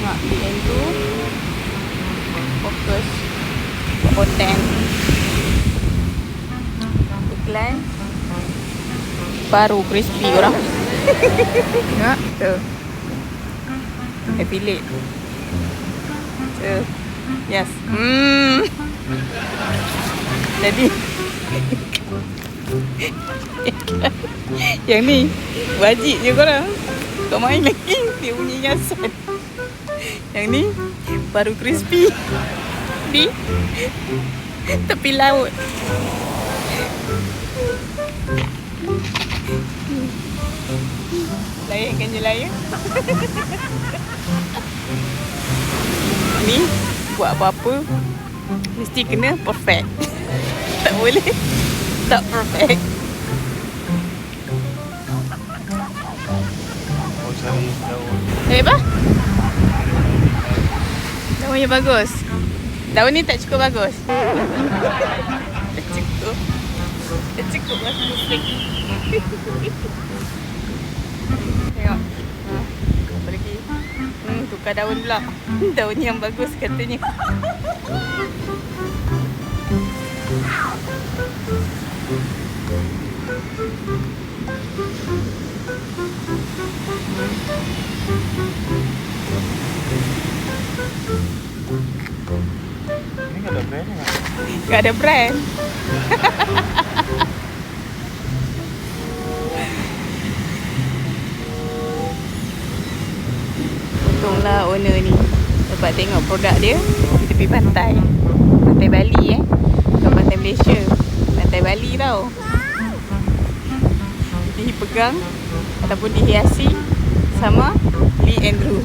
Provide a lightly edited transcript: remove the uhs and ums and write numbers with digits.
tengok Lee Andrew fokus konten iklan baru crispy korang. Tengok tu affiliate tu. Yes. Jadi yang ni wajib je korang. Kau main lagi dia bunyi nyasan. Yang ni baru crispy di tepi laut. Layankan je layar. Ni buat apa-apa mesti kena perfect. Tak boleh tak perfect. Apa? Daun yang bagus. Daun ni tak cukup bagus. Tak cukup. Tak cukup bagus lagi. Tengok. Apa lagi? Tukar daun pula. Daun yang bagus katanya. Ini nggak ada brand ya? Nggak ada brand. Untunglah owner ni dapat tengok produk dia di tepi pantai. Pantai Bali bukan pantai Malaysia. Pantai Bali tau. Jadi pegang ataupun dihiasi sama Lee Andrew.